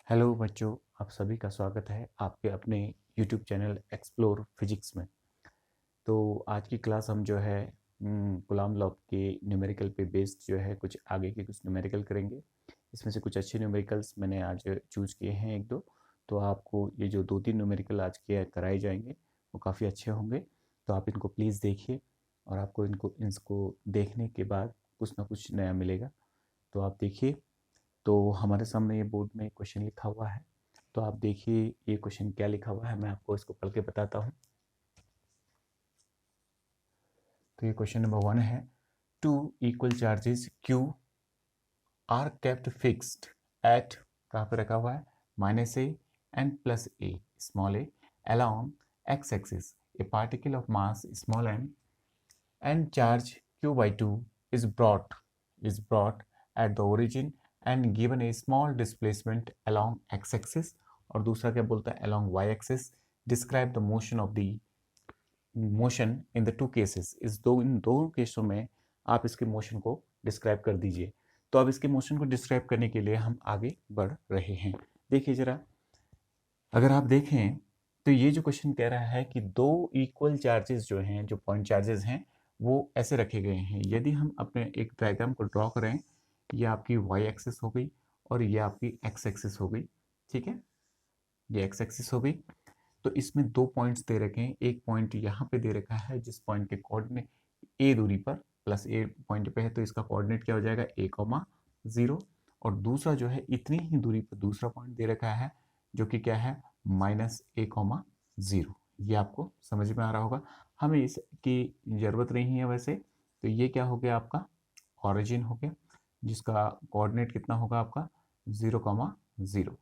Hello बच्चों, आप सभी का स्वागत है आपके अपने यूट्यूब चैनल एक्सप्लोर फिजिक्स में। तो आज की क्लास हम जो है गुलाम लॉ के न्यूमेरिकल पे बेस्ड जो है कुछ आगे के कुछ न्यूमेरिकल करेंगे। इसमें से कुछ अच्छे न्यूमेरिकल्स मैंने आज चूज किए हैं एक दो। तो आपको ये जो दो तीन न्यूमेरिकल आज के कराए जाएंगे वो काफ़ी अच्छे होंगे। तो आप इनको प्लीज़ देखिए और आपको इनको देखने के बाद कुछ ना कुछ नया मिलेगा। तो आप देखिए। तो हमारे सामने ये बोर्ड में क्वेश्चन लिखा हुआ है। तो आप देखिए ये क्वेश्चन क्या लिखा हुआ है, मैं आपको इसको पढ़ के बताता हूँ। तो ये क्वेश्चन नंबर 1 है। Two equal charges Q are kept fixed at, कहाँ पे रखा हुआ है, -a and +a small a along x axis a particle of mass small m and charge Q/2 is brought at the origin and given a small displacement along x-axis। और दूसरा क्या बोलता है, along y-axis। describe the motion of the motion in the two cases। इन दो केसों में आप इसके मोशन को डिस्क्राइब कर दीजिए। तो अब इसके मोशन को डिस्क्राइब करने के लिए हम आगे बढ़ रहे हैं। देखिए जरा, अगर आप देखें तो ये जो क्वेश्चन कह रहा है कि दो इक्वल चार्जेस जो हैं, जो पॉइंट चार्जेस हैं, वो ऐसे रखे गए हैं। यदि हम अपने एक डायग्राम को ड्रॉ करें, ये आपकी वाई एक्सिस हो गई और ये आपकी एक्स एक्सिस हो गई। ठीक है, ये एक्स एक्सिस हो गई। तो इसमें दो पॉइंट्स दे रखे हैं। एक पॉइंट यहाँ पे दे रखा है जिस पॉइंट के कोऑर्डिनेट ए दूरी पर प्लस ए पॉइंट पे है, तो इसका कोऑर्डिनेट क्या हो जाएगा, a,0। और दूसरा जो है इतनी ही दूरी पर दूसरा पॉइंट दे रखा है जो कि क्या है, -a,0। ये आपको समझ में आ रहा होगा। हमें इसकी ज़रूरत नहीं है वैसे। तो ये क्या हो गया, आपका ऑरिजिन हो गया, जिसका कोऑर्डिनेट कितना होगा आपका 0,0।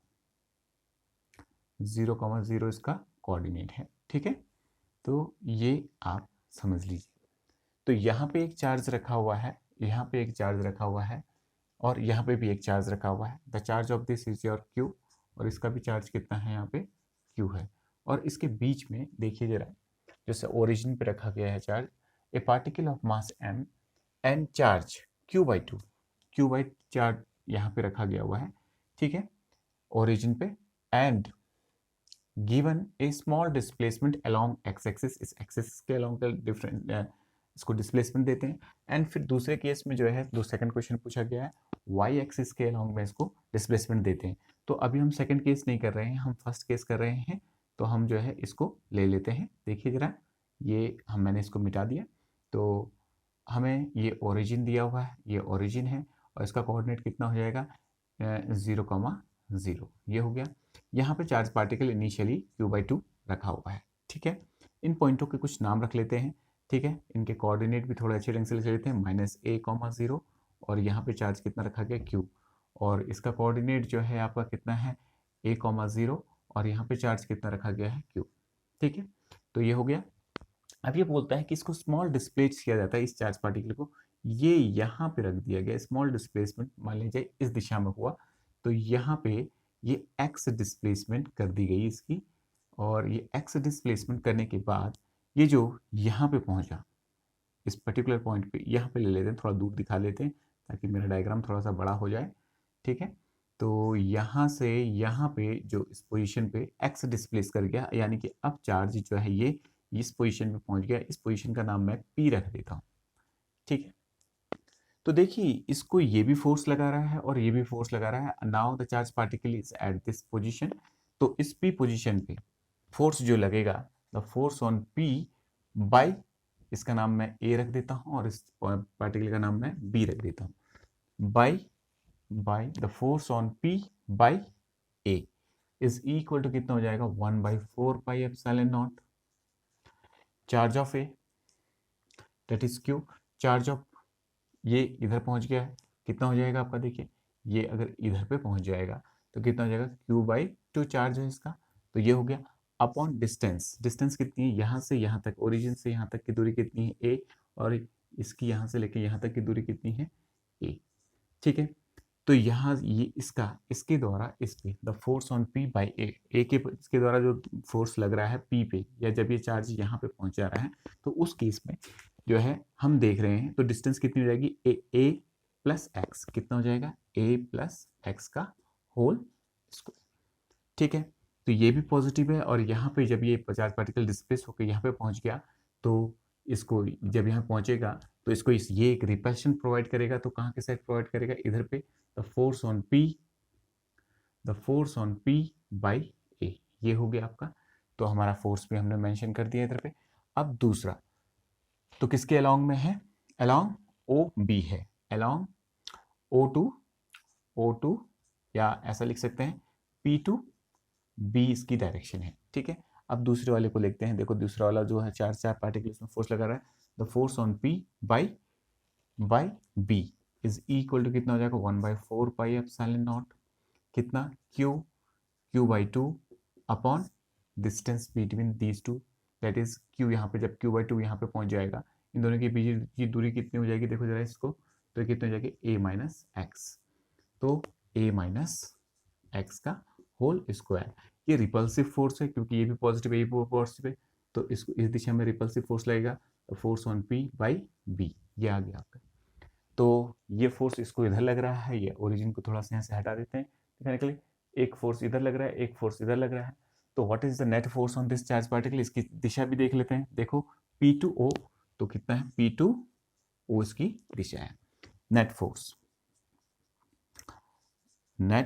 0,0 इसका कोऑर्डिनेट है। ठीक है, तो ये आप समझ लीजिए। तो यहाँ पे एक चार्ज रखा हुआ है, यहाँ पे एक चार्ज रखा हुआ है और यहाँ पे भी एक चार्ज रखा हुआ है। The charge of this is your Q। और इसका भी चार्ज कितना है, यहाँ पे Q है। और इसके बीच में देखिए जरा, जैसे ओरिजिन पे रखा गया है charge, A particle of mass m and charge Q/2। Q charge यहाँ पे रखा गया हुआ है, ठीक है, ओरिजिन पे। And given A small displacement along x axis, इस एक्सिस के अलोंग का डिफरेंट इसको डिस्प्लेसमेंट देते हैं। एंड फिर दूसरे केस में जो है, जो सेकंड क्वेश्चन पूछा गया है, वाई एक्सिस के अलोंग में इसको डिस्प्लेसमेंट देते हैं। तो अभी हम सेकंड केस नहीं कर रहे हैं, हम फर्स्ट केस कर रहे हैं। तो हम जो है इसको ले लेते हैं। देखिए जरा, ये मैंने इसको मिटा दिया। तो हमें ये ओरिजिन दिया हुआ है, ये ओरिजिन है और इसका कोऑर्डिनेट कितना हो जाएगा, 0,0। ये हो गया। यहाँ पे चार्ज पार्टिकल इनिशियली Q/2 रखा हुआ है। ठीक है, इन पॉइंटों के कुछ नाम रख लेते हैं। ठीक है, इनके कोऑर्डिनेट भी थोड़े अच्छे ढंग से लिख लेते हैं, -a,0। और यहाँ पे चार्ज कितना रखा गया, Q। और इसका कोऑर्डिनेट जो है आपका कितना है, a,0। और यहाँ पे चार्ज कितना रखा गया है, Q। ठीक है, तो ये हो गया। अब ये बोलता है कि इसको स्मॉल डिस्प्लेस किया जाता है, इस चार्ज पार्टिकल को। ये यहाँ पे रख दिया गया, स्मॉल डिस्प्लेसमेंट मान लीजिए इस दिशा में हुआ, तो यहाँ पे ये एक्स डिस्प्लेसमेंट कर दी गई इसकी। और ये एक्स डिस्प्लेसमेंट करने के बाद ये जो यहाँ पे पहुंचा, इस पर्टिकुलर पॉइंट पे, यहाँ पे ले लेते हैं, थोड़ा दूर दिखा लेते हैं ताकि मेरा डायग्राम थोड़ा सा बड़ा हो जाए। ठीक है, तो यहाँ से यहाँ पे जो इस पोजीशन पे एक्स डिस्प्लेस कर गया, यानी कि अब चार्ज जो है ये इस पोजीशन पे पहुंच गया। इस पोजीशन का नाम मैं P रख देता हूँ। ठीक है, तो देखिए इसको ये भी फोर्स लगा रहा है और ये भी फोर्स लगा रहा है। Now the charge particle is at this position. तो इस P पोजीशन पे फोर्स जो लगेगा, the force on P by, इसका नाम मैं A रख देता हूँ और इस पार्टिकल का नाम मैं B रख देता हूँ। By the force on P by A is equal to कितना हो जाएगा, 1/4πε0 charge of A that is Q। Charge of ये इधर पहुंच गया है, कितना हो जाएगा आपका, देखिए ये अगर इधर पे पहुंच जाएगा तो कितना हो जाएगा, Q/2 चार्ज है इसका। तो ये हो गया अपॉन डिस्टेंस। डिस्टेंस कितनी है, यहाँ से यहाँ तक, ओरिजिन से यहाँ तक की दूरी कितनी है, A। और इसकी यहाँ से लेके यहाँ तक की दूरी कितनी है, A। ठीक है, तो यहाँ ये इसका, इसके द्वारा इस पे the force on P by A के इसके द्वारा जो फोर्स लग रहा है P पे, या जब ये चार्ज यहाँ पे पहुंच जा रहा है, तो उस केस में जो है हम देख रहे हैं, तो डिस्टेंस कितनी हो जाएगी, A प्लस एक्स, कितना हो जाएगा, A प्लस एक्स का होल स्क्वायर। ठीक है, तो ये भी पॉजिटिव है और यहाँ पे जब ये चार्ज पार्टिकल डिस्प्लेस होकर यहाँ पे पहुँच गया तो इसको जब यहाँ पहुँचेगा तो इसको ये एक रिपल्शन प्रोवाइड करेगा। तो कहाँ के साइड प्रोवाइड करेगा? इधर पे। The force on P by A, ये हो गया आपका। तो हमारा फोर्स भी हमने मेंशन कर दिया इधर पे। अब दूसरा तो किसके अलोंग में है? अलोंग ओ बी है, अलोंग O2 या ऐसा लिख सकते हैं P2 B इसकी डायरेक्शन है। ठीक है, अब दूसरे वाले को लिखते हैं। देखो दूसरा वाला जो है चार पार्टिकल उसमें फोर्स लगा रहा है। The force on P by B is equal to कितना हो जाएगा? 1/4 पाई एप्सिलॉन नॉट, कितना? Q/2 upon distance between these two, that is Q। यहाँ पे जब Q/2 यहाँ पे पहुंच जाएगा, इन दोनों के बीच की दूरी कितनी हो जाएगी? देखो जरा इसको, तो कितनी हो जाएगी? A minus x. तो A माइनस एक्स का होल स्क्वायर। ये रिपल्सिव फोर्स है क्योंकि ये भी पॉजिटिव है, ये भी पॉजिटिव है, तो इसको इस दिशा में रिपल्सिव फोर्स लगेगा। Force on P by B, ये आ गया आपका। तो ये फोर्स इसको इधर लग रहा है, ये ओरिजिन को थोड़ा सा यहाँ से हटा देते हैं दिखाने के लिए। एक फोर्स इधर लग रहा है, एक फोर्स इधर लग रहा है। तो what is the net force on this charge particle? इसकी दिशा भी देख लेते हैं। देखो P2O, तो कितना है? P2O इसकी दिशा है। नेट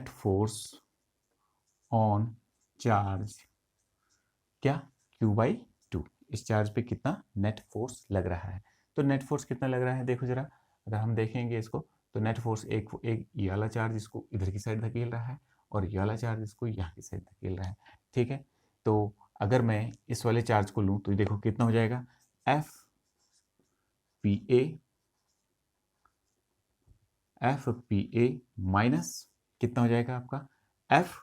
फोर्स ऑन चार्ज क्या? Q/2। इस चार्ज पे कितना नेट फोर्स लग रहा है? तो नेट फोर्स कितना लग रहा है देखो जरा। अगर हम देखेंगे इसको तो नेट फोर्स एक ये वाला चार्ज इसको इधर की साइड धकेल रहा है और ये वाला चार्ज इसको यहाँ की साइड धकेल रहा है। ठीक है, तो अगर मैं इस वाले चार्ज को लूँ तो देखो कितना हो जाएगा? FPA माइनस कितना हो जाएगा आपका? FPB।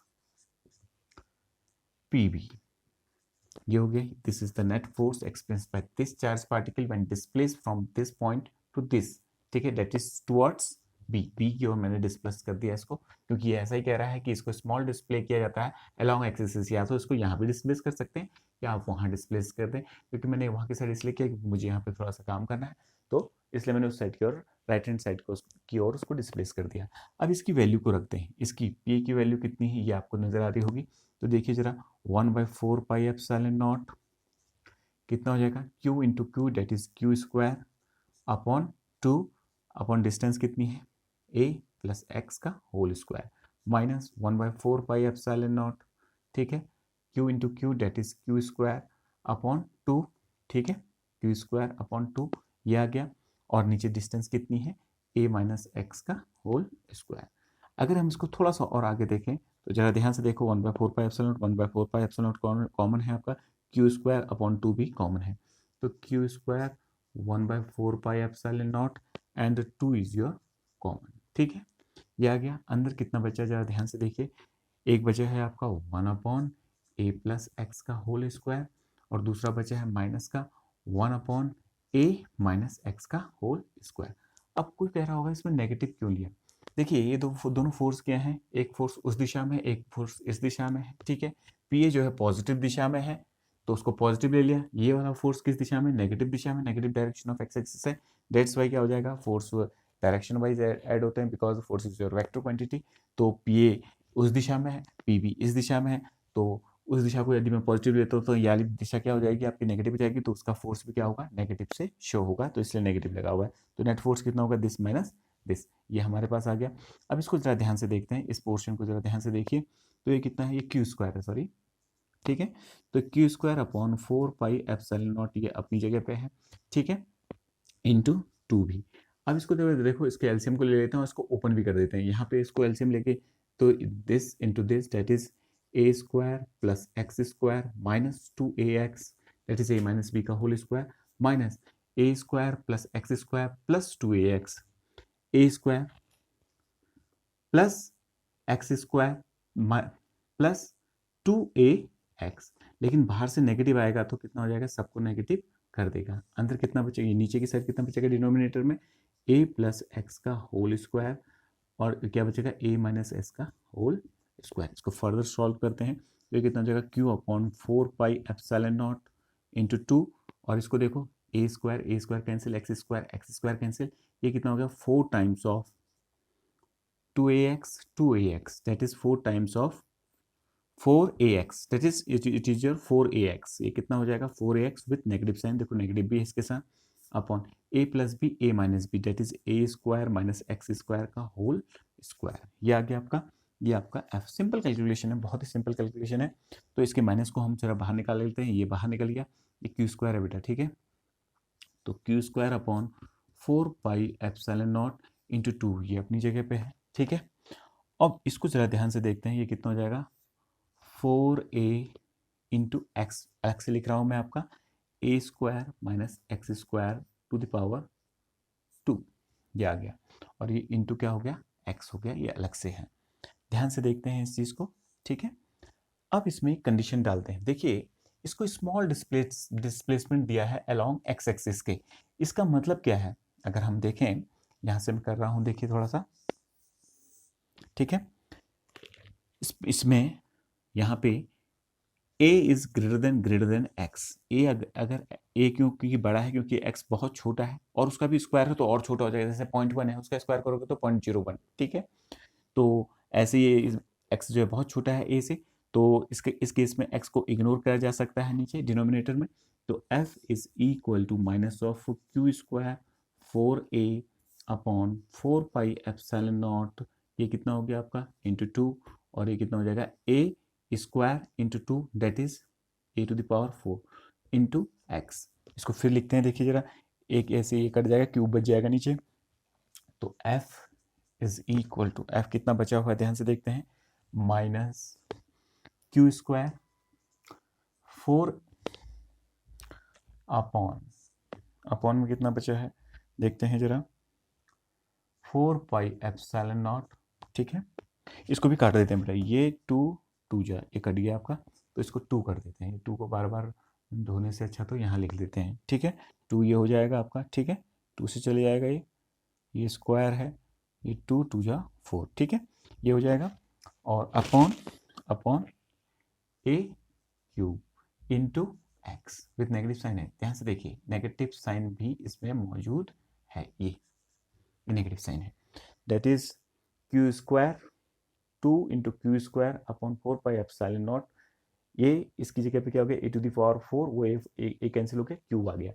ये हो गया। This is the net force experience by this charge particle when displace from this point two this. ठीक है, दैट इज टुवर्ड्स बी की ओर मैंने डिस्प्लेस कर दिया इसको, क्योंकि ये ऐसा ही कह रहा है कि इसको स्मॉल डिस्प्ले किया जाता है अलोंग एक्सिस। या तो इसको यहाँ भी डिस्प्लेस कर सकते हैं या आप वहाँ डिस्प्लेस कर दें, क्योंकि मैंने वहाँ की साइड इसलिए किया क्योंकि मुझे यहाँ पे थोड़ा सा काम करना है, तो इसलिए मैंने उस साइड की ओर, राइट हैंड साइड की ओर उसको डिस्प्लेस कर दिया। अब इसकी वैल्यू को रखते हैं। इसकी पी की वैल्यू कितनी है ये आपको नजर आ रही होगी। तो देखिए जरा, 1/4 पाई एप्सिलॉन नॉट कितना हो जाएगा? Q into Q, that is Q square upon 2 upon distance कितनी है? A प्लस एक्स का whole square minus 1/4 pi epsilon nought. ठीक है, Q into Q, that is Q square upon 2। ठीक है, Q स्क्वायर अपॉन 2 ये आ गया। और नीचे डिस्टेंस कितनी है? A माइनस एक्स का होल स्क्वायर। अगर हम इसको थोड़ा सा और आगे देखें तो जरा ध्यान से देखो, 1/4 pi epsilon not, 1/4 pi epsilon not common है आपका, Q स्क्वायर अपॉन 2 भी कॉमन है। तो Q square 1/4 pi epsilon not and 2 is your common. ठीक है, ये आ गया। अंदर कितना बचा जरा ध्यान से देखिए। एक बचा है आपका 1/A प्लस एक्स का होल स्क्वायर और दूसरा बचा है माइनस का 1/A माइनस एक्स का होल स्क्वायर। अब कोई कह रहा होगा इसमें नेगेटिव क्यों लिया? देखिए ये दोनों फोर्स क्या हैं? एक फोर्स उस दिशा में, एक फोर्स इस दिशा में है। ठीक है, पीए जो है पॉजिटिव दिशा में है तो उसको पॉजिटिव ले लिया। ये वाला फोर्स किस दिशा में? नेगेटिव दिशा में, negative direction of x axis है। दैट्स वाई क्या हो जाएगा? फोर्स डायरेक्शन वाइज ऐड होते हैं because force is your vector quantity. तो पीए उस दिशा में है, पीबी इस दिशा में है, तो उस दिशा को यदि मैं पॉजिटिव लेता हूँ तो ये वाली दिशा क्या हो जाएगी? आपकी नेगेटिव हो जाएगी, तो उसका फोर्स भी क्या होगा? नेगेटिव से शो होगा, तो इसलिए नेगेटिव लगा हुआ है। तो नेट फोर्स कितना होगा? दिस माइनस दिस, ये हमारे पास आ गया। अब इसको जरा ध्यान से देखते हैं, इस पोर्शन को जरा ध्यान से देखिए। तो ये कितना है? ये Q स्क्वायर है, सॉरी। ठीक है, तो Q square upon 4 pi epsilon naught, ये अपनी जगह पे है। ठीक है, इंटू 2 भी। अब इसको देखो इसके एलसीएम को ले लेते हैं और इसको ओपन भी कर देते हैं। यहाँ पे इसको एलसीएम लेके तो this into this, that is A square plus x square minus 2AX, that is A minus B का whole square minus A square plus x square plus 2AX, A square plus x square plus 2AX। लेकिन बाहर से negative आएगा तो कितना हो जाएगा? सबको नेगेटिव कर देगा। अंदर कितना बचेगा? नीचे की साइड कितना बचेगा डिनोमिनेटर में? A प्लस एक्स का होल स्क्वायर और क्या बचेगा? A माइनस एस का होल स्क्वायर। इसको फर्दर सॉल्व करते हैं तो ये कितना हो जाएगा? Q upon 4 pi epsilon not into 2। और इसको देखो, A square cancel, x square cancel, ये कितना हो गया? 4 times of 2AX, that is 4 times of 4ax, that is it is your 4ax। ये कितना हो जाएगा 4ax विथ नेगेटिव साइन, देखो नेगेटिव भी है इसके साथ, upon a plus B A minus B, that is A square minus x square का होल स्क्वायर। ये आ गया आपका, ये आपका f। सिंपल कैलकुलेशन है, बहुत ही सिंपल कैलकुलेशन है। तो इसके माइनस को हम जरा बाहर निकाल लेते हैं, ये बाहर निकल गया, ये क्यू स्क्वायर है बेटा, ठीक है। तो क्यू स्क्वायर अपॉन 4πε0 इंटू 2, ये अपनी जगह पे है, ठीक है। अब इसको जरा ध्यान से देखते हैं, ये कितना हो जाएगा 4a इंटू एक्स, एक्स लिख रहा हूं मैं आपका, A square minus x square to the power 2, ये आ गया। और ये इंटू क्या हो गया, एक्स हो गया, ये अलग से है। ध्यान से देखते हैं इस चीज को, ठीक है। अब इसमें कंडीशन डालते हैं, देखिए इसको स्मॉल डिस्प्लेसमेंट दिया है अलोंग एक्स एक्सिस के। इसका मतलब क्या है, अगर हम देखें, यहां से मैं कर रहा हूं, देखिए थोड़ा सा, ठीक है। इसमें यहाँ पे a is greater then x, a अगर a क्योंकि बड़ा है, क्योंकि x बहुत छोटा है और उसका भी स्क्वायर है तो और छोटा हो जाएगा, जैसे 0.1 है उसका स्क्वायर करोगे तो 0.01, ठीक है। तो ऐसे ये x जो है बहुत छोटा है a से, तो इस केस में x को इग्नोर करा जा सकता है नीचे डिनोमिनेटर में। तो f is equal to minus of Q square 4a upon 4πε0, ये कितना हो गया आपका इंटू 2, और ये कितना हो जाएगा a square into 2, that is a to the power 4 into x. इसको फिर लिखते हैं, देखिए जरा, एक ऐसे ये कट जाएगा, क्यूब बच जाएगा नीचे। तो f is equal to, f कितना बचा हुआ है ध्यान से देखते हैं, माइनस क्यू स्क्वायर 4 अपॉन में कितना बचा है देखते हैं जरा, 4πε0, ठीक है। इसको भी काट देते हैं बेटा, ये 2 जा, ये कट गया आपका, तो इसको 2 कर देते हैं, 2 को बार बार धोने से अच्छा तो यहाँ लिख देते हैं, ठीक है। 2 ये हो जाएगा आपका, ठीक है, 2 से चले जाएगा, ये स्क्वायर है, ये 2 जा 4, ठीक है, ये हो जाएगा। और upon a cube into x with negative sign है, ध्यान से देखिए नेगेटिव साइन भी इसमें मौजूद है, ये नेगेटिव साइन है, that is Q square 2 into Q square upon 4πε0, ये इसकी जगह पे क्या हो गया a टू द पावर 4, वो ए कैंसिल हो गया, क्यूब आ गया।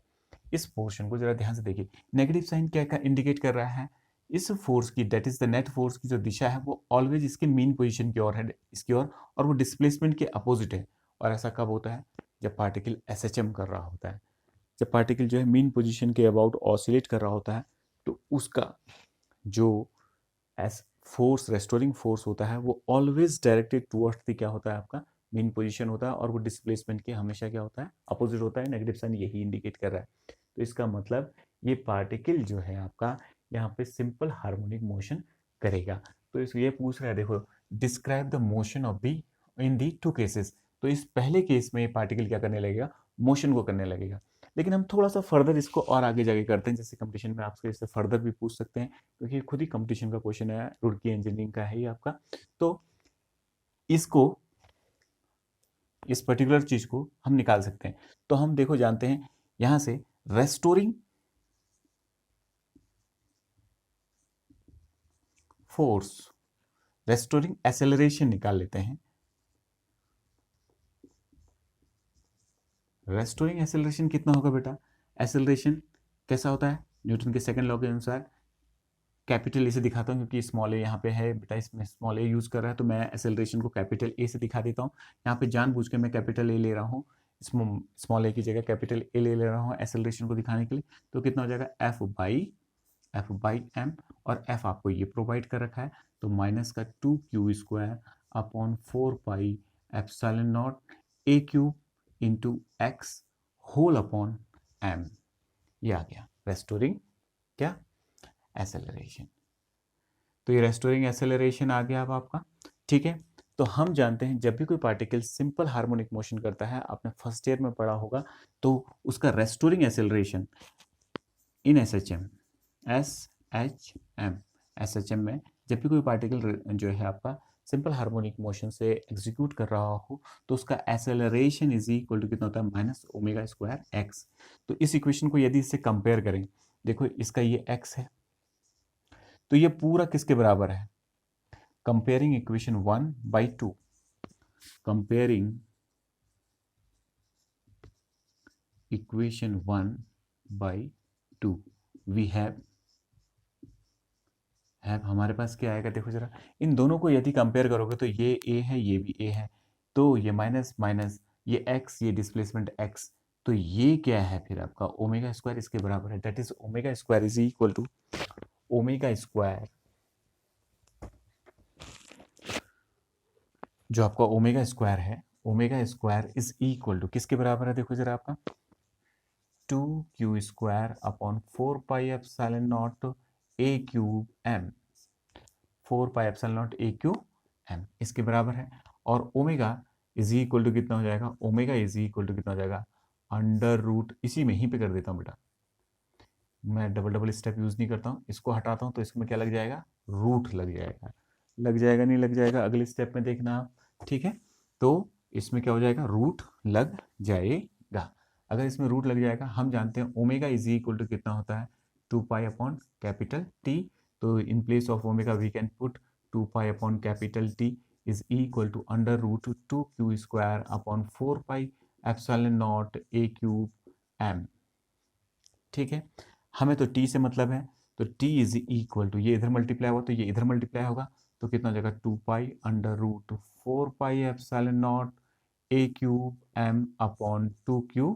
इस पोर्शन को जरा ध्यान से देखिए, नेगेटिव साइन क्या इंडिकेट कर रहा है, इस फोर्स की, that is the net force की जो दिशा है वो ऑलवेज इसके मीन पोजीशन की ओर है, इसकी ओर, और वो डिस्प्लेसमेंट के अपोजिट है। और ऐसा कब होता है, जब पार्टिकल एसएचएम कर रहा होता है, जब पार्टिकल जो है मीन पोजीशन के अबाउट ऑसिलेट कर रहा होता है, तो उसका जो एस फोर्स, रेस्टोरिंग फोर्स होता है, वो ऑलवेज डायरेक्टेड टुवर्ड्स द क्या होता है आपका मीन पोजीशन होता है, और वो डिस्प्लेसमेंट के हमेशा क्या होता है अपोजिट होता है। नेगेटिव साइन यही इंडिकेट कर रहा है। तो इसका मतलब ये पार्टिकल जो है आपका यहाँ पे सिंपल हार्मोनिक मोशन करेगा। तो इस ये पूछ रहा है, देखो describe the motion of the in the 2 cases. तो इस पहले केस में ये पार्टिकल क्या करने लगेगा, मोशन को करने लगेगा। लेकिन हम थोड़ा सा फर्दर इसको और आगे जाके करते हैं, जैसे कंपटीशन में आपसे इससे फर्दर भी पूछ सकते हैं, क्योंकि खुद ही कंपटीशन का क्वेश्चन है, रुड़की इंजीनियरिंग का है ये आपका। तो इसको, इस पर्टिकुलर चीज को हम निकाल सकते हैं। तो हम देखो जानते हैं यहां से रेस्टोरिंग फोर्स, रेस्टोरिंग एक्सेलरेशन निकाल लेते हैं। रेस्टोरिंग एक्सेलरेशन कितना होगा बेटा, एक्सेलरेशन कैसा होता है, न्यूटन के सेकंड लॉ के अनुसार, कैपिटल ए से दिखाता हूँ क्योंकि स्मॉल ए यहाँ पे है बेटा, इसमें स्मॉल ए यूज कर रहा है, तो मैं एक्सेलरेशन को कैपिटल ए से दिखा देता हूँ। यहाँ पे जानबूझ के मैं कैपिटल ए ले रहा हूँ, स्मॉल ए की जगह कैपिटल ए ले रहा हूँ एक्सेलरेशन को दिखाने के लिए। तो कितना हो जाएगा एफ बाई एम, और एफ आपको ये प्रोवाइड कर रखा है, तो माइनस का 2 Q square upon 4πε0 A cube into X whole upon M, ये आ गया रेस्टोरिंग क्या एक्सेलरेशन। तो ये रेस्टोरिंग एक्सेलरेशन आ गया अब आपका, ठीक है। तो हम जानते हैं जब भी कोई पार्टिकल सिंपल हार्मोनिक मोशन करता है, आपने फर्स्ट ईयर में पढ़ा होगा, तो उसका रेस्टोरिंग एक्सेलरेशन इन एसएचएम में जब भी कोई पार्टिकल जो है आपका सिंपल हार्मोनिक मोशन से एग्जीक्यूट कर रहा हो, तो उसका एक्सेलरेशन इज इक्वल टू कितना होता है, माइनस ओमेगा स्क्वायर एक्स। तो इस इक्वेशन को यदि इससे कंपेयर करें, देखो इसका ये एक्स है, तो ये पूरा किसके बराबर है, comparing equation 1/2, comparing equation 1 by 2 we have हमारे पास क्या आएगा, देखो जरा, इन दोनों को यदि कंपेयर करोगे तो ये a है, ये भी a है, तो ये माइनस माइनस, ये x, ये डिस्प्लेसमेंट x, तो ये क्या है फिर आपका ओमेगा स्क्वायर इसके बराबर है, that is omega square is equal to omega square, जो आपका ओमेगा स्क्वायर है, omega square is equal to किसके बराबर है, देखो जरा आपका 2q square upon 4 pi epsilon not a cube m, 4 pi epsilon not a cube m इसके बराबर है। और ओमेगा इज इक्वल टू कितना हो जाएगा, ओमेगा इज इक्वल टू कितना हो जाएगा, अंडर रूट, इसी में ही पे कर देता हूँ बेटा, मैं डबल डबल स्टेप यूज नहीं करता हूँ, इसको हटाता हूँ तो इसमें क्या लग जाएगा, रूट लग जाएगा, लग जाएगा नहीं लग जाएगा, अगले स्टेप में देखना आप, ठीक है। तो इसमें क्या हो जाएगा, रूट लग जाएगा। अगर इसमें रूट लग जाएगा, हम जानते हैं ओमेगा इज इक्वल टू कितना होता है, 2 पाई अपॉन कैपिटल टी, तो in place of omega we can put 2 pi upon capital T is equal to under root 2q square upon 4 pi epsilon not a cube m, ठीक है। हमें तो t से मतलब है, तो t इज इक्वल टू, ये इधर मल्टीप्लाई हुआ तो ये इधर मल्टीप्लाई होगा, तो कितना हो जाएगा, 2 pi under root 4 pi epsilon not a cube m upon 2q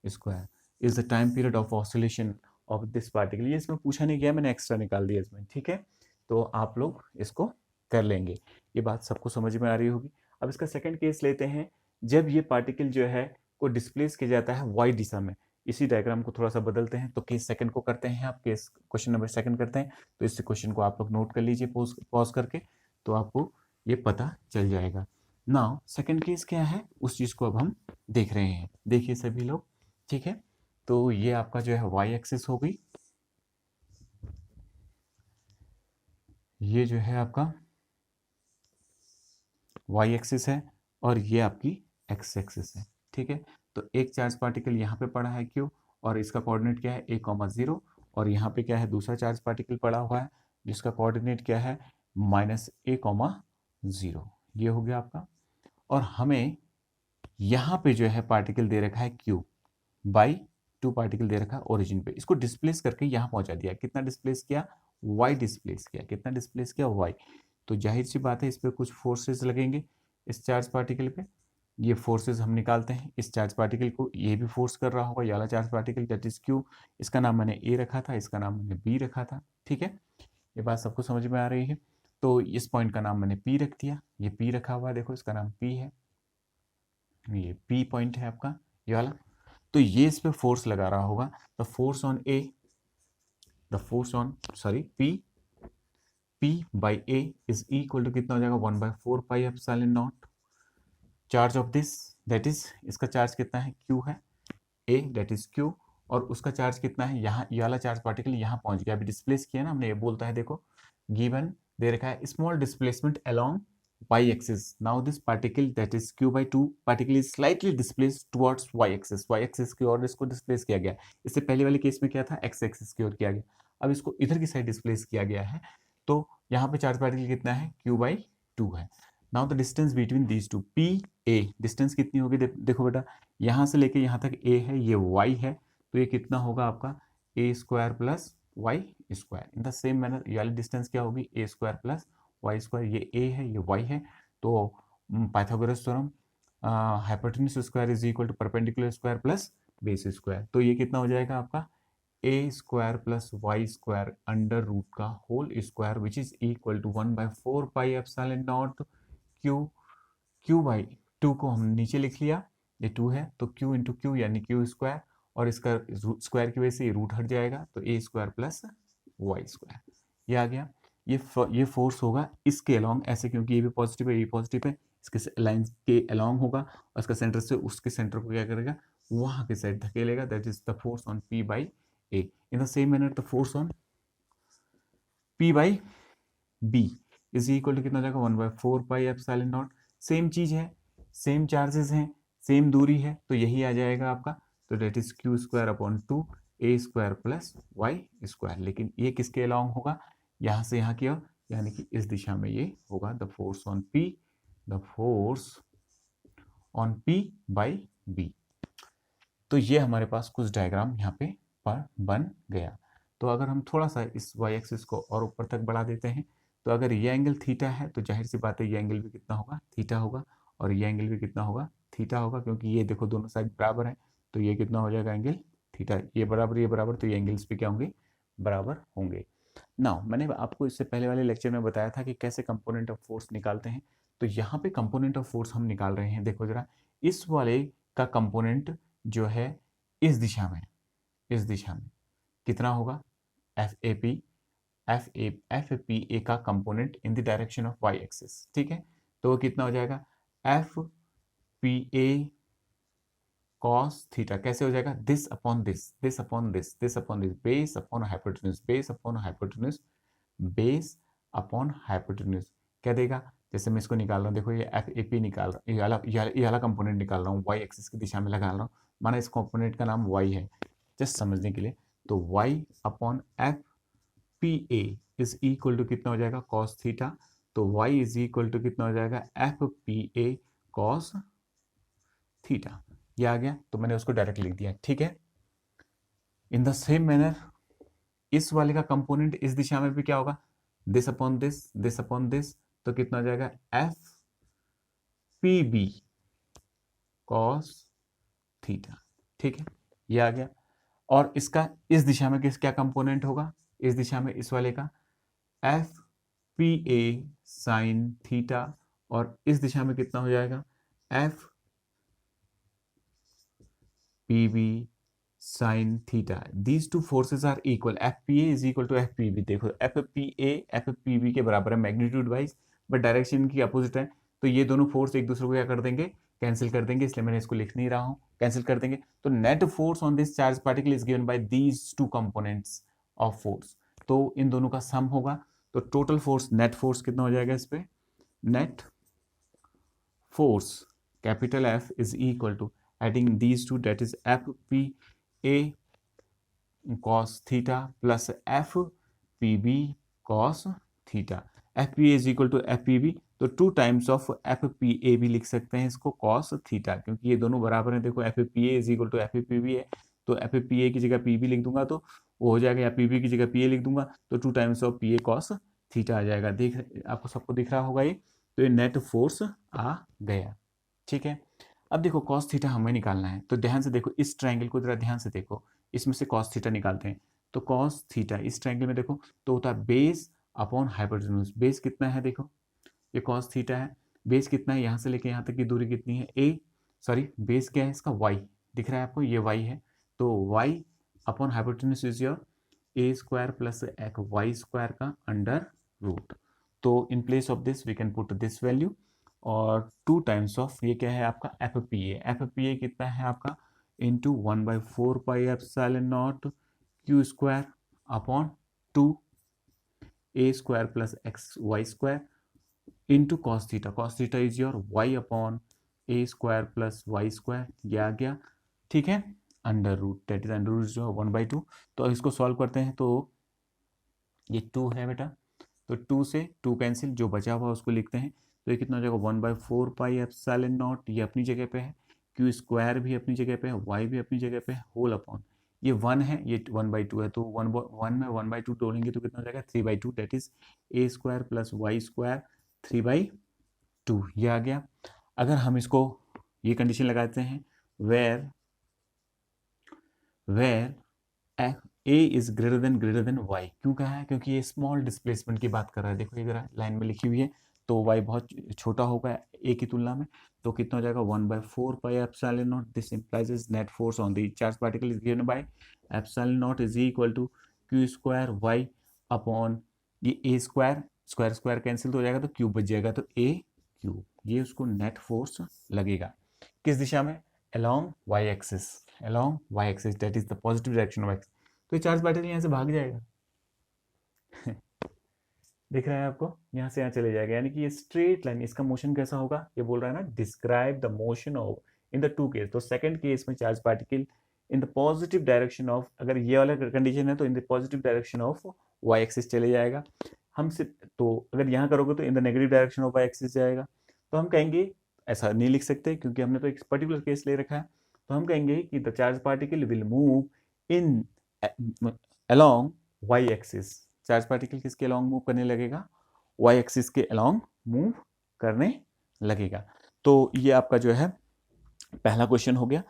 square is the time period of oscillation of this particle. ये इसमें पूछा नहीं गया, मैंने एक्स्ट्रा निकाल दिया इसमें, ठीक है। तो आप लोग इसको कर लेंगे, ये बात सबको समझ में आ रही होगी। अब इसका सेकंड केस लेते हैं, जब ये पार्टिकल जो है को डिस्प्लेस किया जाता है वाई दिशा में। इसी डायग्राम को थोड़ा सा बदलते हैं, तो केस सेकंड को करते हैं, आप केस क्वेश्चन नंबर सेकंड करते हैं, तो इस क्वेश्चन को आप लोग नोट कर लीजिए पॉज करके, तो आपको ये पता चल जाएगा। नाउ सेकंड केस क्या है, उस चीज को अब हम देख रहे हैं, देखिए सभी लोग, ठीक है। तो ये आपका जो है वाई एक्सिस हो गई, ये जो है आपका वाई एक्सिस है, और ये आपकी एक्स एक्सिस है, ठीक है। तो एक चार्ज पार्टिकल यहाँ पे पड़ा है क्यू, और इसका कोऑर्डिनेट क्या है a,0, और यहाँ पे क्या है दूसरा चार्ज पार्टिकल पड़ा हुआ है जिसका कोऑर्डिनेट क्या है -a,0, ये हो गया आपका। और हमें यहाँ पे जो है पार्टिकल दे रखा है q बाई 2 पार्टिकल दे रखा है ओरिजिन पे, इसको डिस्प्लेस करके यहाँ पहुंचा दिया, कितना डिस्प्लेस किया, y डिस्प्लेस किया, कितना डिस्प्लेस किया, y। तो जाहिर सी बात है इस पर कुछ फोर्सेस लगेंगे इस चार्ज पार्टिकल पे, ये फोर्सेस हम निकालते हैं, इस चार्ज पार्टिकल को ये भी फोर्स कर रहा होगा, ये वाला charge particle that is Q, इसका नाम मैंने ए रखा था, इसका नाम मैंने बी रखा था, ठीक है। ये बात सबको समझ में आ रही है। तो इस पॉइंट का नाम मैंने पी रख दिया, ये पी रखा हुआ है, देखो इसका नाम पी है, ये पी पॉइंट है आपका ये वाला। तो ये इस पे फोर्स लगा रहा होगा, the force on A, the force on sorry P by A is equal to कितना हो जाएगा, 1/4 pi epsilon naught charge of this, that is इसका चार्ज कितना है, Q है, A दैट इज Q, और उसका चार्ज कितना है, यहाँ ये वाला चार्ज पार्टिकल यहाँ पहुंच गया, अभी डिस्प्लेस किया ना हमने, ये बोलता है देखो गिवन दे रखा है small displacement along y axis, now this particle that is q by 2 particle is slightly displaced towards y axis की ओर इसको डिस्प्लेस किया गया। इससे पहले वाले केस में क्या था, x axis की ओर किया गया, अब इसको इधर की साइड डिस्प्लेस किया गया है, तो यहाँ पे चार्ज पार्टिकल कितना है, q by 2 है। Now the distance between these to p a, distance कितनी होगी, देखो बेटा यहाँ से लेके यहाँ तक a है, ये y है, तो ये कितना होगा आपका a square plus Y square. In the same manner ये वाली डिस्टेंस क्या होगी, a square plus Y square, ये a है ये y है, तो Pythagoras theorem hypotenuse square is equal to perpendicular square plus base square, तो ये कितना हो जाएगा आपका a square plus Y square under root का whole square which is equal to 1/4 pi epsilon naught q by 2 को हम नीचे लिख लिया, ये 2 है तो q इंटू क्यू यानी q स्क्वायर, और इसका स्क्वायर की वजह से ये रूट हट जाएगा, तो a square plus Y square, ये आ गया। ये फोर्स होगा इसके अलोंग ऐसे, क्योंकि ये भी पॉजिटिव है ये पॉजिटिव है, इसके लाइन के अलोंग होगा, और इसका सेंटर से उसके सेंटर को क्या करेगा, वहां के साइड धकेलेगा, that is the force on p by a। In the same manner the force on p by b is equal to कितना हो जाएगा, 1/4 पाई एप्सिलॉन नॉट, सेम चीज है, सेम चार्जेस हैं, सेम दूरी है, तो यही आ जाएगा आपका, तो that is q square upon 2 a square plus Y square, लेकिन ये किसके अलोंग होगा, यहाँ से यहाँ की ओर, यानी कि इस दिशा में ये होगा the force on p, the force on P by B। तो ये हमारे पास कुछ डायग्राम यहाँ पे पर बन गया। तो अगर हम थोड़ा सा इस y एक्सिस को और ऊपर तक बढ़ा देते हैं, तो अगर ये एंगल थीटा है तो जाहिर सी बात है ये एंगल भी कितना होगा, थीटा होगा, और ये एंगल भी कितना होगा, थीटा होगा, क्योंकि ये देखो दोनों साइड बराबर है, तो ये कितना हो जाएगा एंगल थीटा, ये बराबर, तो ये एंगल्स भी क्या होंगे, बराबर होंगे। नाउ मैंने आपको इससे पहले वाले लेक्चर में बताया था कि कैसे कंपोनेंट ऑफ फोर्स निकालते हैं। तो यहाँ पे कंपोनेंट ऑफ फोर्स हम निकाल रहे हैं, देखो जरा, इस वाले का कंपोनेंट जो है इस दिशा में, इस दिशा में कितना होगा, एफ पी ए का component in the direction of Y axis, ठीक है, तो वो कितना हो जाएगा, F P A cos theta, कैसे हो जाएगा, this upon this, this upon this, this upon this, base upon hypotenuse, base upon hypotenuse, base upon hypotenuse, क्या देगा, जैसे मैं इसको निकाल रहा हूँ, देखो ये एफ ए पी निकाल रहा हूँ, ये वाला कंपोनेंट निकाल रहा हूँ, वाई एक्सिस की दिशा में लगा रहा हूँ, माना इस कंपोनेंट का नाम वाई है, जस्ट समझने के लिए, तो Y upon F P A is equal to कितना हो जाएगा, कॉस थीटा, तो वाई इज इक्वल टू कितना हो जाएगा, F P A cos theta, ये आ गया, तो मैंने उसको डायरेक्ट लिख दिया, ठीक है। इन द सेम मैनर इस वाले का कंपोनेंट इस दिशा में भी क्या होगा, this upon this, this upon this, तो कितना हो जाएगा, F P B cos theta, ठीक है, ये आ गया। और इसका इस दिशा में क्या कंपोनेंट होगा, इस दिशा में इस वाले का F P A sine theta, और इस दिशा में कितना हो जाएगा, F P B sine theta, these two forces are equal, F P A is equal to F P B, देखो F P A F P B के बराबर है मैग्नीट्यूड वाइज, बट डायरेक्शन की अपोजिट है, तो ये दोनों फोर्स एक दूसरे को क्या कर देंगे, कैंसिल कर देंगे, इसलिए मैंने इसको लिख नहीं रहा हूं, कैंसिल कर देंगे, तो net force on this charge particle is given bye these two components of force, तो इन दोनों का सम होगा, तो टोटल फोर्स, नेट फोर्स कितना हो जाएगा इस पे, net force capital F is equal to adding these two, that is FPA cos theta plus FPB cos theta, FPA is equal to FPB, तो 2 टाइम्स ऑफ FPA भी लिख सकते हैं इसको cos थीटा, क्योंकि ये दोनों बराबर हैं, देखो FPA is equal to FPB है, तो FPA की जगह PB लिख दूंगा तो वो हो जाएगा, या PB की जगह PA लिख दूंगा तो 2 times of PA cos theta आ जाएगा, देख आपको सबको दिख रहा होगा ये, तो ये नेट फोर्स आ गया, ठीक है। अब देखो कॉस थीटा हमें निकालना है, तो ध्यान से देखो इस ट्रायंगल को जरा ध्यान से देखो, इसमें से कॉस थीटा निकालते हैं, तो कॉस थीटा इस ट्रायंगल में देखो तो होता है बेस अपॉन हाइपोटेन्यूज, बेस कितना है देखो, ये कॉस थीटा है, बेस कितना है, यहाँ से लेके यहाँ तक की दूरी कितनी है, ए सॉरी बेस क्या है इसका, वाई, दिख रहा है आपको, ये वाई है, तो Y upon hypotenuse is your A square plus एक वाई स्क्वायर का अंडर रूट, तो in place of this we can put this value, और 2 टाइम्स ऑफ ये क्या है आपका F P A, F P A कितना है आपका, into 1/4 pi epsilon naught Q square upon 2 A square plus X Y square into cos theta is your Y upon A square plus Y square, ये आ गया, ठीक है, under root, that is under root जो 1/2, तो इसको solve करते हैं, तो ये 2 है बेटा, तो 2 से 2 कैंसिल, जो बचा हुआ उसको लिखते हैं, तो ये कितना हो जाएगा 1/4 पाई एप्सिलॉन नॉट, ये अपनी जगह पे है, क्यू स्क्वायर भी अपनी जगह पे है, वाई भी अपनी जगह पे है, होल अपॉन ये 1 है, ये 1/2 है, तो 1 में 1/2 तोड़ेंगे तो कितना हो जाएगा 3/2, that is A square plus Y square 3/2, ये आ गया। अगर हम इसको ये कंडीशन लगाते हैं where A is greater than Y, क्यों कहा है, क्योंकि ये स्मॉल डिस्प्लेसमेंट की बात कर रहा है, देखो ये जरा लाइन में लिखी हुई है, तो वाई बहुत छोटा होगा ए की तुलना में, तो कितना हो जाएगा 1/4 pi epsilon naught, this implies is net force on the charge particle is given by epsilon naught is equal to Q square Y upon ये A square, square square cancel हो जाएगा तो क्यूब बच जाएगा, तो ए क्यूब, ये उसको net force लगेगा, किस दिशा में, along y axis, along y axis, that is the positive direction of x, तो ये चार्ज पार्टिकल यहाँ से भाग जाएगा दिख रहा है आपको, यहाँ से यहाँ चले जाएगा, यानी कि ये स्ट्रेट लाइन, इसका मोशन कैसा होगा, ये बोल रहा है ना, describe the motion of in the 2 case, तो सेकंड केस में charge particle in the positive direction of, अगर ये वाला कंडीशन है तो in the positive direction of Y axis चले जाएगा, हम सिर्फ तो अगर यहाँ करोगे तो in the negative direction of Y axis जाएगा, तो हम कहेंगे ऐसा नहीं लिख सकते क्योंकि हमने तो एक पर्टिकुलर केस ले रखा है। तो हम कहेंगे कि the charge particle will move in along Y axis. Charge particle किसके अलोंग मूव करने लगेगा? वाई एक्सिस के अलोंग मूव करने लगेगा। तो ये आपका जो है पहला क्वेश्चन हो गया।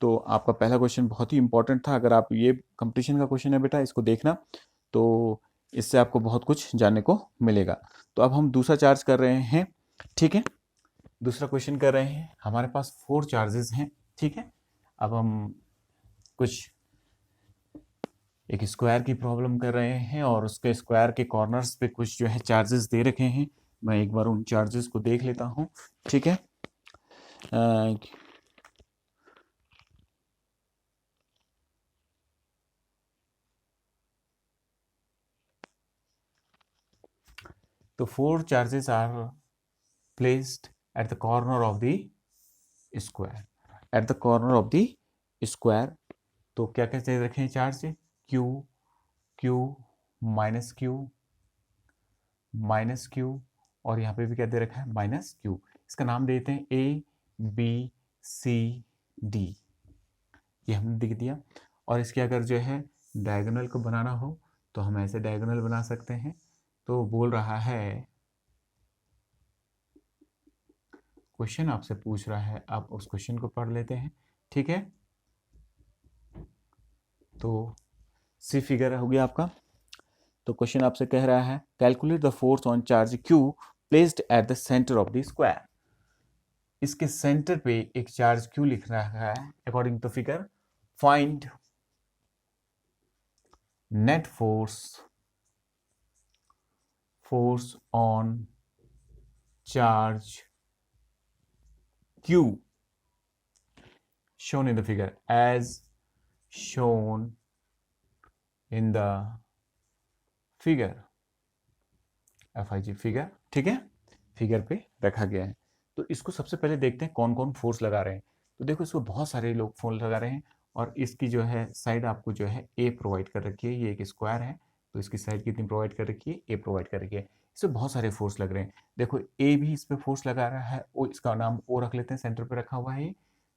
तो आपका पहला क्वेश्चन बहुत ही इंपॉर्टेंट था। अगर आप ये कंपटीशन का क्वेश्चन है बेटा, इसको देखना, तो इससे आपको बहुत कुछ जानने को मिलेगा। तो अब हम दूसरा चार्ज कर रहे हैं, ठीक है। दूसरा क्वेश्चन कर रहे हैं, हमारे पास 4 चार्जेस हैं, ठीक है। अब हम कुछ एक स्क्वायर की प्रॉब्लम कर रहे हैं और उसके स्क्वायर के कॉर्नर्स पे कुछ जो है चार्जेस दे रखे हैं। मैं एक बार उन चार्जेस को देख लेता हूँ, ठीक है। तो 4 charges are placed at the corner of the square. At the corner of the square. तो क्या क्या चीज रखे हैं charge? Q, Q, minus Q और यहाँ पे भी क्या दे रखा है? Minus Q। इसका नाम देते हैं A, B, C, D। ये हमने लिख दिया। और इसके अगर जो है डायगोनल को बनाना हो तो हम ऐसे डायगोनल बना सकते हैं। तो बोल रहा है, क्वेश्चन आपसे पूछ रहा है, आप उस क्वेश्चन को पढ़ लेते हैं, ठीक है। तो सी फिगर हो गया आपका। तो क्वेश्चन आपसे कह रहा है, calculate the force on charge Q placed at the centre of the square. इसके सेंटर पे एक चार्ज Q लिख रहा है according to figure. Find net force on charge Q shown in the figure as shown in the figure। FIG figure, ठीक है, figure पे रखा गया है। तो इसको सबसे पहले देखते हैं कौन कौन फोर्स लगा रहे हैं। तो देखो इसको बहुत सारे लोग फोर्स लगा रहे हैं और इसकी जो है साइड आपको जो है ए प्रोवाइड कर रखी है। ये एक स्क्वायर है तो इसकी साइड कितनी प्रोवाइड कर रखी है? ए प्रोवाइड कर रखी है। इसमें बहुत सारे फोर्स लग रहे हैं। देखो ए भी इस पर फोर्स लगा रहा है, ओ इसका नाम ओ रख लेते हैं, सेंटर पे रखा हुआ है।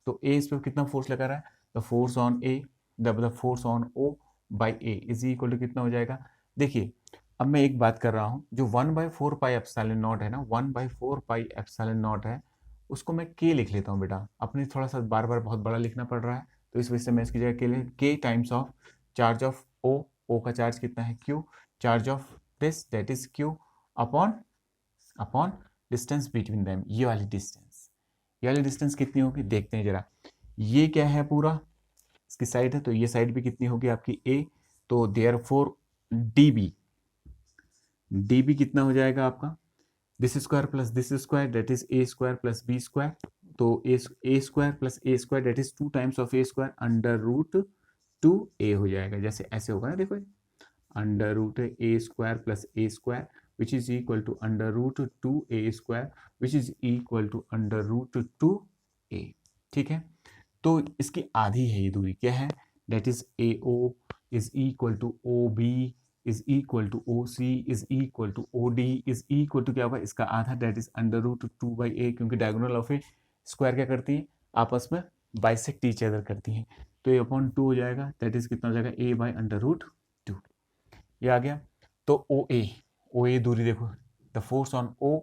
तो ए इस पर कितना फोर्स लगा रहा है? The force on A, the force on O by A is equal to कितना हो जाएगा? देखिए अब मैं एक बात कर रहा हूँ, जो 1/4 पाई एप्सिलॉन नॉट है ना, 1/4 पाई एप्सिलॉन नॉट है, उसको मैं के लिख लेता हूँ बेटा। अपने थोड़ा सा बार बार बहुत बड़ा लिखना पड़ रहा है तो इस वजह से मैं इसकी जगह के times of charge of O का चार्ज कितना है? Q. Charge of this that is Q upon upon distance between them. ये वाली डिस्टेंस कितनी होगी देखते हैं जरा। ये क्या है? पूरा इसकी साइड है तो ये साइड भी कितनी होगी आपकी? ए। तो देयरफॉर डी बी कितना हो जाएगा आपका? This square plus this square that is A square plus B square. तो A square plus A square that is 2 times of A square under root 2a हो जाएगा। जैसे ऐसे होगा ना, देखो under root A square plus A square which is equal to under root 2a square which is equal to under root 2a। ठीक है, तो इसकी आधी है ये दूरी, क्या है? That is A O is equal to O B is equal to O C is equal to O D is equal to क्या होगा? इसका आधा that is under root 2/a, क्योंकि डायगोनल ऑफ ए स्क्वायर क्या करती है? आपस में बाइसेक्ट ईच अदर करती हैं। तो ए अपॉन 2 हो जाएगा, दैट इज कितना हो जाएगा? a by under root 2। ये आ गया। तो ओ ए दूरी देखो, the force on O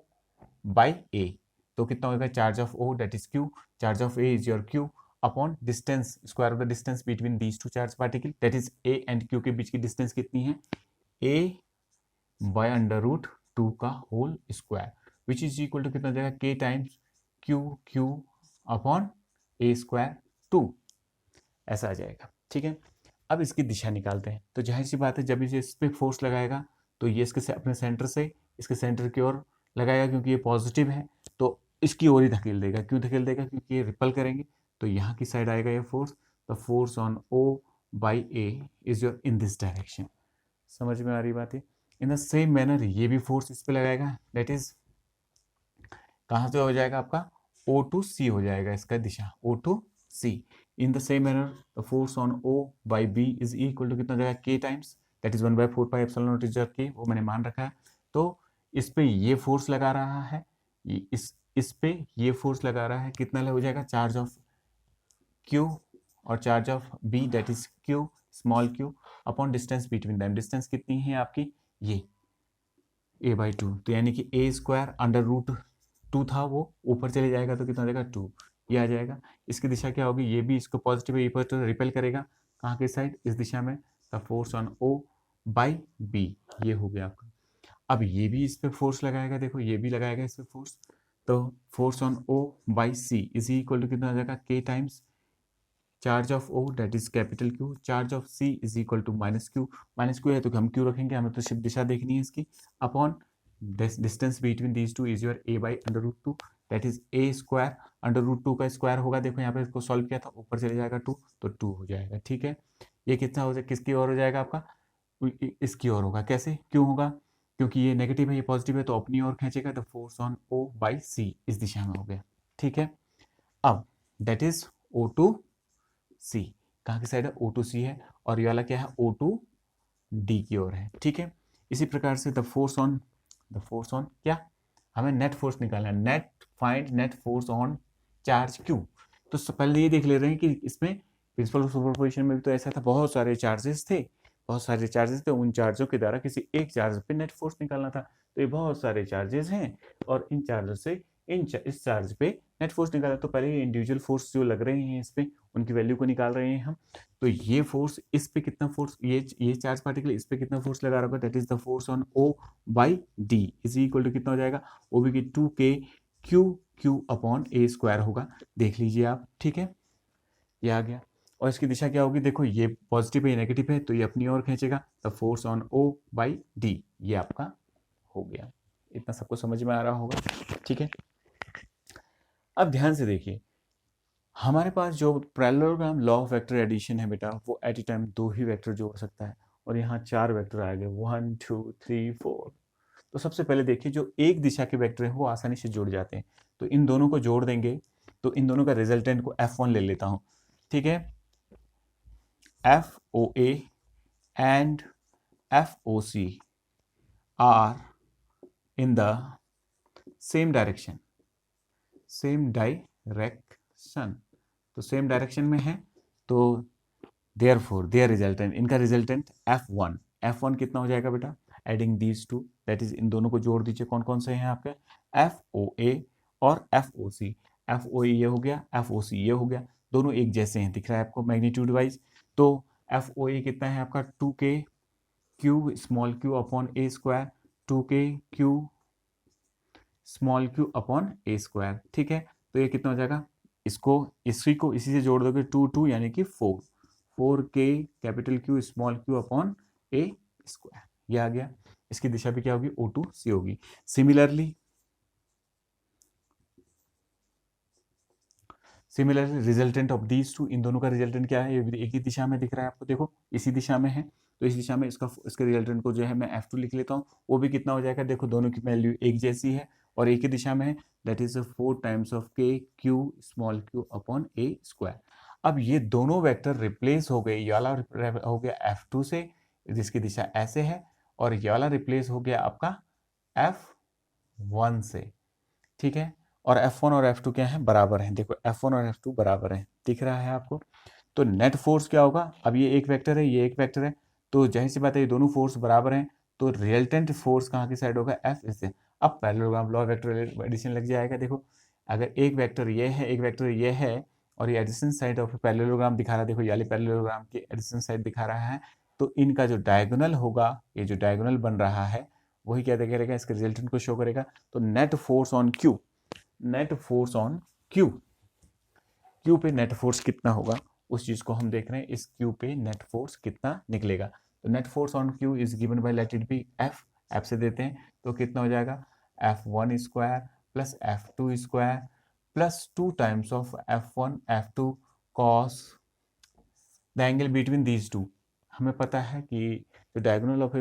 by A, तो कितना होगा? Charge of O that is Q, charge of A is your Q upon distance, square of the distance between these two charge particle that is A and Q के बीच की distance कितनी है? ए by under root 2 का whole square which is equal to कितना हो जाएगा? K times Q upon A square 2, ऐसा आ जाएगा। ठीक है, अब इसकी दिशा निकालते हैं। तो जाहिर सी बात है, जब इसे इस पर फोर्स लगाएगा तो ये इसके अपने सेंटर से इसके सेंटर की ओर लगाएगा, क्योंकि ये पॉजिटिव है तो इसकी ओर ही धकेल देगा। क्यों धकेल देगा? क्योंकि ये रिपल करेंगे तो यहाँ की साइड आएगा ये force. The force on O by A is your in this direction. समझ में आ रही बात है? इन द सेम मैनर ये भी फोर्स इस पे लगाएगा, दैट इज कहाँ से हो जाएगा आपका? O to C हो जाएगा इसका दिशा, O to C। In the same manner the force on O by B is equal to कितना हो जाएगा? K times that is 1/4 pi epsilon naught is K, वो मैंने मान रखा है। तो इस पे ये फोर्स लगा रहा है, इस पे ये फोर्स लगा रहा है, कितना हो जाएगा, चार्ज ऑफ Q और charge of B that is Q small q upon distance between them. Distance कितनी है आपकी, ये a/2, तो यानी कि a² अंडर रूट 2 था, वो ऊपर चले जाएगा तो कितना हो जाएगा 2, ये आ जाएगा। इसकी दिशा क्या होगी, ये भी इसको पॉजिटिव है, ये पॉजिटिव रिपेल करेगा कहाँ के साइड, इस दिशा में। The force on O by B, ये हो गया आपका। अब ये भी इस पे फोर्स लगाएगा, देखो ये भी लगाएगा इस पे फोर्स, तो force on O by C is equal to कितना हो जाएगा, K times charge of O that is capital Q, charge of C is equal to minus Q। Minus Q है तो हम Q रखेंगे, हमें तो सिर्फ दिशा देखनी है इसकी, upon distance between these two is your A by under root 2 that is A² under root 2 का स्क्वायर होगा। देखो यहाँ पे इसको सॉल्व किया था, ऊपर चले जाएगा 2 तो 2 हो जाएगा। ठीक है, ये कितना हो जाएगा, किसकी ओर हो जाएगा आपका, इसकी ओर होगा। कैसे, क्यों होगा, क्योंकि ये नेगेटिव है ये पॉजिटिव है, तो अपनी ओर खींचेगा, तो force on O by C इस दिशा में हो गया। ठीक है, अब दैट इज O2C, कहाँ की साइड है, O2C है, और ये वाला क्या है, O2D की ओर है। ठीक है, इसी प्रकार से द फोर्स ऑन क्या, हमें नेट फोर्स निकालना है, find net force on charge Q। तो पहले ये देख ले रहे हैं कि इसमें प्रिंसिपल ऑफ सुपरपोजिशन में भी तो ऐसा था, बहुत सारे चार्जेस थे, उन चार्जों के द्वारा किसी एक चार्ज पे नेट फोर्स निकालना था। तो ये बहुत सारे चार्जेस हैं, और इन चार्जों से इस चार्ज पे नेट फोर्स निकाला। तो पहले ये इंडिविजुअल फोर्स जो लग रहे हैं इस पे, उनकी वैल्यू को निकाल रहे हैं हम। तो ये फोर्स, इस पे कितना फोर्स, ये चार्ज पार्टिकल इस पे कितना फोर्स लगा रहा होगा, that is the force on O by D is equal to कितना हो जाएगा, वो भी 2K Q अपॉन A² होगा, देख लीजिए आप। ठीक है, ये आ गया। और इसकी दिशा क्या होगी, देखो ये पॉजिटिव है, ये नेगेटिव है, तो ये अपनी ओर खींचेगा, the force on O by D, ये आपका हो गया। इतना सबको समझ में आ रहा होगा। ठीक है, अब ध्यान से देखिए, हमारे पास जो parallelogram law of vector addition है बेटा, वो एट ए टाइम 2 ही वेक्टर जोड़ सकता है, और यहाँ 4 वेक्टर आ गए, 1 2 3 4। तो सबसे पहले देखिए, जो एक दिशा के वेक्टर हैं वो आसानी से जुड़ जाते हैं, तो इन दोनों को जोड़ देंगे, तो इन दोनों का रिजल्टेंट को F1 ले लेता हूँ। ठीक है, FOA and FOC are in the same direction, तो सेम डायरेक्शन में है, तो देयरफॉर देयर रिजल्टेंट, इनका रिजल्टेंट F1 कितना हो जाएगा बेटा, adding these two, that is इन दोनों को जोड़ दीजिए, कौन कौन से हैं आपके, FOA और FOC। FOA ये हो गया, FOC ये हो गया, दोनों एक जैसे हैं, दिख रहा है आपको मैग्नीट्यूड वाइज। तो FOA कितना है आपका, 2K Q small q upon A², 2K Q small q upon A²। ठीक है, तो ये कितना हो जाएगा, इसी से जोड़ दोगे, 2 यानी कि 4K capital Q small q upon A², ये आ गया। इसकी दिशा भी क्या होगी, O2C होगी। Similarly resultant of these two, इन दोनों का रिजल्टेंट क्या है, ये एक ही दिशा में दिख रहा है आपको, देखो इसी दिशा में है, तो इस दिशा में इसके रिजल्टेंट को जो है मैं F2 लिख लेता हूँ, वो भी कितना हो जाएगा, देखो दोनों की वैल्यू एक जैसी है और एक ही दिशा में है, that is 4 times of K Q small q upon A²। अब ये दोनों वेक्टर रिप्लेस हो गए, ये वाला हो गया F2 से, जिसकी दिशा ऐसे है, और ये वाला रिप्लेस हो गया आपका F1 से। ठीक है, और F1 और F2 क्या है, बराबर हैं, देखो F1 और F2 बराबर हैं, दिख रहा है आपको। तो नेट फोर्स क्या होगा, अब ये एक वेक्टर है, ये एक वेक्टर है, तो जाहिर सी बात है ये दोनों फोर्स बराबर हैं, तो रिजल्टेंट फोर्स कहाँ की साइड होगा, F इससे। अब पैरेललोग्राम लॉ वेक्टर एडिशन लग जाएगा, देखो अगर एक वेक्टर ये है, एक वेक्टर ये है, और ये एडिशन साइड ऑफ पैरेललोग्राम दिखा रहा है, देखो ये पैरेललोग्राम की एडिशन साइड दिखा रहा है, तो इनका जो डायगोनल होगा, ये जो डायगोनल बन रहा है वही क्या करेगा, इसके रिजल्टेंट को शो करेगा। तो net force on Q Q पे नेट फोर्स कितना होगा, उस चीज को हम देख रहे हैं, इस क्यू पे नेट फोर्स कितना निकलेगा। तो net force on Q is given bye, let it be F से देते हैं, तो कितना हो जाएगा, F1² plus F2² plus 2 times of F1 F2 cos the angle between these to. हमें पता है कि जो डायगोनल ऑफ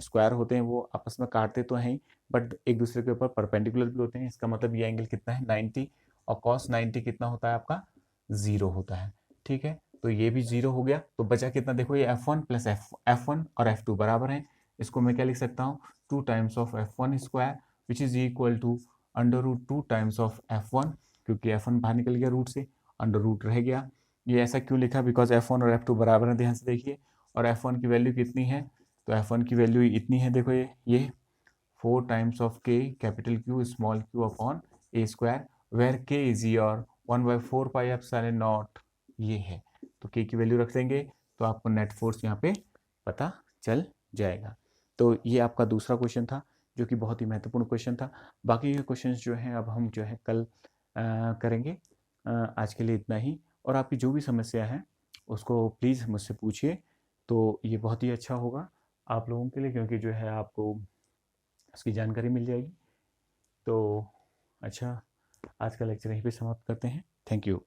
स्क्वायर होते हैं वो आपस में काटते तो हैं, बट एक दूसरे के ऊपर परपेंडिकुलर भी होते हैं, इसका मतलब ये एंगल कितना है, 90, और cos 90 कितना होता है आपका, 0 होता है। ठीक है, तो ये भी 0 हो गया, तो बचा कितना, देखो ये F1 प्लस F1 और F2 बराबर हैं, इसको मैं क्या लिख सकता हूँ, 2 times of F1² which is equal to √2 times of F1, क्योंकि F1 बाहर निकल गया रूट से, √ रह गया। ये ऐसा क्यों लिखा, बिकॉज F1 और F2 बराबर है, ध्यान से देखिए, और F1 की वैल्यू कितनी है, तो F1 की वैल्यू इतनी है, देखो ये 4 times of K capital Q small q upon A², where K is your 1/4 pi epsilon naught, ये है। तो K की वैल्यू रख देंगे तो आपको नेट फोर्स यहाँ पे पता चल जाएगा। तो ये आपका दूसरा क्वेश्चन था, जो कि बहुत ही महत्वपूर्ण क्वेश्चन था। बाकी के क्वेश्चन जो हैं अब हम जो है कल करेंगे। आज के लिए इतना ही, और आपकी जो भी समस्या है उसको प्लीज़ मुझसे पूछिए, तो ये बहुत ही अच्छा होगा आप लोगों के लिए, क्योंकि जो है आपको उसकी जानकारी मिल जाएगी। तो अच्छा, आज का लेक्चर यहीं पे समाप्त करते हैं। Thank you.